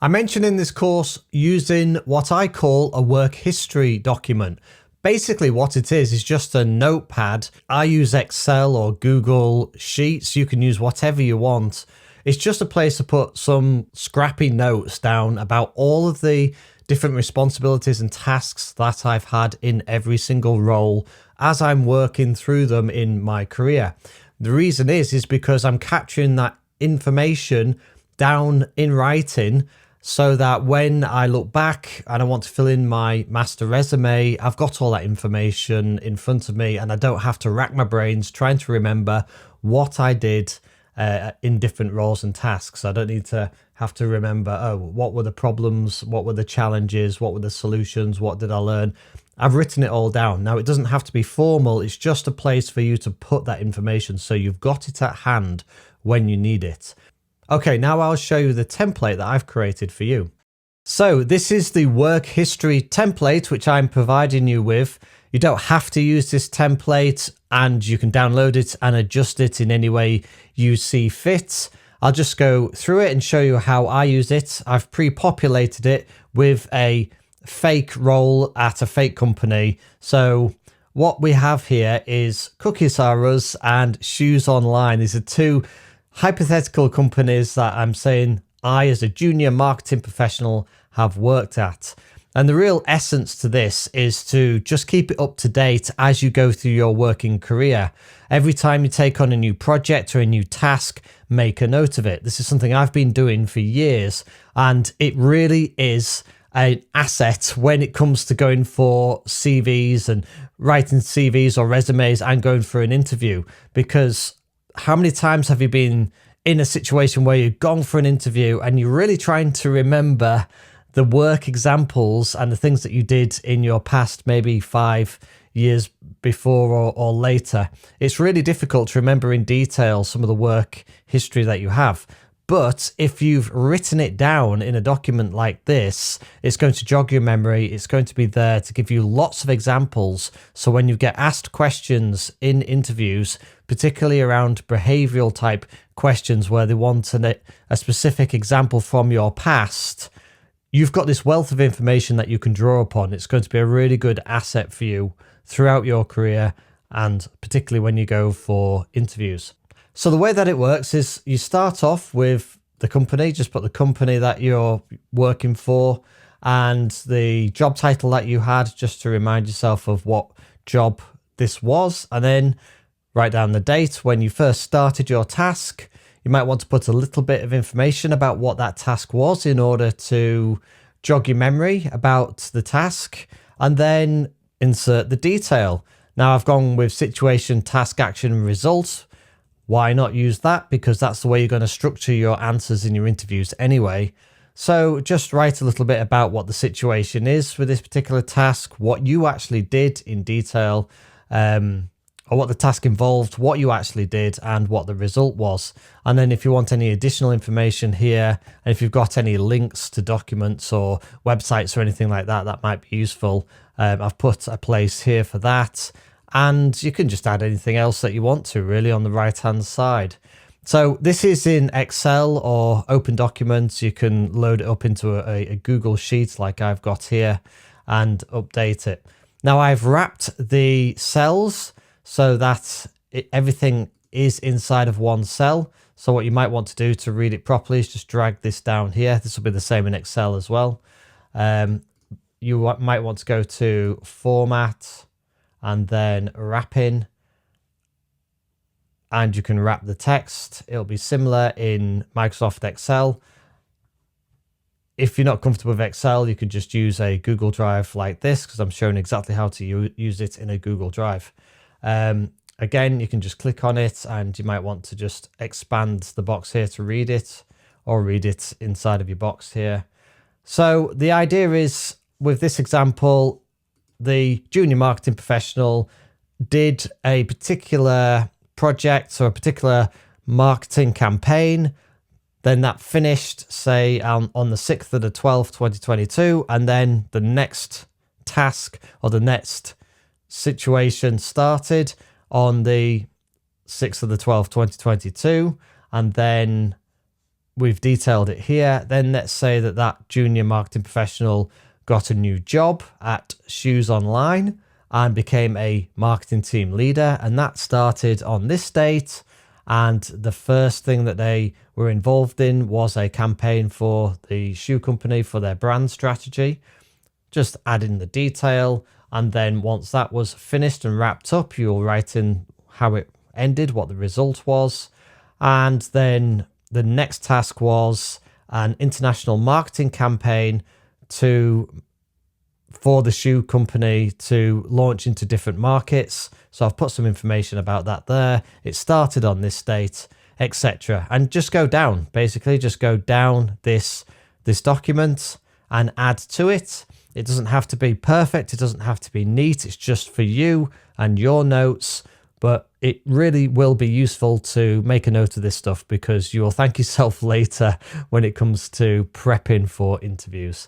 I mentioned in this course using what I call a work history document. Basically what it is just a notepad. I use Excel or Google Sheets. You can use whatever you want. It's just a place to put some scrappy notes down about all of the different responsibilities and tasks that I've had in every single role as I'm working through them in my career. The reason is because I'm capturing that information down in writing so that when I look back and I want to fill in my master resume, I've got all that information in front of me and I don't have to rack my brains trying to remember what I did in different roles and tasks. I don't need to have to remember, oh, what were the problems? What were the challenges? What were the solutions? What did I learn? I've written it all down. Now, it doesn't have to be formal. It's just a place for you to put that information so you've got it at hand when you need it. Okay, now I'll show you the template that I've created for you. So this is the work history template, which I'm providing you with. You don't have to use this template and you can download it and adjust it in any way you see fit. I'll just go through it and show you how I use it. I've pre-populated it with a fake role at a fake company. So what we have here is Cookies Are Us and Shoes Online. These are two hypothetical companies that I'm saying I, as a junior marketing professional, have worked at. And the real essence to this is to just keep it up to date as you go through your working career. Every time you take on a new project or a new task, make a note of it. This is something I've been doing for years, and it really is an asset when it comes to going for CVs and writing CVs or resumes and going for an interview. Because how many times have you been in a situation where you've gone for an interview and you're really trying to remember the work examples and the things that you did in your past, maybe 5 years before or later? It's really difficult to remember in detail some of the work history that you have. But if you've written it down in a document like this, it's going to jog your memory. It's going to be there to give you lots of examples. So when you get asked questions in interviews, particularly around behavioral type questions where they want a specific example from your past, you've got this wealth of information that you can draw upon. It's going to be a really good asset for you throughout your career, and particularly when you go for interviews. So the way that it works is you start off with the company, just put the company that you're working for and the job title that you had, just to remind yourself of what job this was, and then write down the date when you first started your task. You might want to put a little bit of information about what that task was in order to jog your memory about the task, and then insert the detail. Now I've gone with situation, task, action, and result. Why not use that? Because that's the way you're going to structure your answers in your interviews anyway. So just write a little bit about what the situation is with this particular task, what you actually did in detail, or what the task involved, what you actually did, and what the result was. And then if you want any additional information here, and if you've got any links to documents or websites or anything like that, that might be useful. I've put a place here for that. And you can just add anything else that you want to, really, on the right-hand side. So this is in Excel or Open Documents. You can load it up into a Google Sheet like I've got here and update it. Now I've wrapped the cells so that everything is inside of one cell. So what you might want to do to read it properly is just drag this down here. This will be the same in Excel as well. You might want to go to Format and then Wrapping, and you can wrap the text. It'll be similar in Microsoft Excel. If you're not comfortable with Excel, you could just use a Google Drive like this, because I'm showing exactly how to use it in a Google Drive. Again, you can just click on it and you might want to just expand the box here to read it, or read it inside of your box here. So the idea is, with this example, the junior marketing professional did a particular project or a particular marketing campaign. Then that finished, say, on the 6th of the 12th, 2022. And then the next task or the next situation started on the 6th of the 12th, 2022. And then we've detailed it here. Then let's say that that junior marketing professional got a new job at Shoes Online and became a marketing team leader. And that started on this date. And the first thing that they were involved in was a campaign for the shoe company for their brand strategy, just add in the detail. And then once that was finished and wrapped up, you'll write in how it ended, what the result was. And then the next task was an international marketing campaign for the shoe company to launch into different markets. So I've put some information about that there. It started on this date, etc. And just go down, basically just go down this document and add to it. It doesn't have to be perfect. It doesn't have to be neat. It's just for you and your notes. But it really will be useful to make a note of this stuff because you will thank yourself later when it comes to prepping for interviews.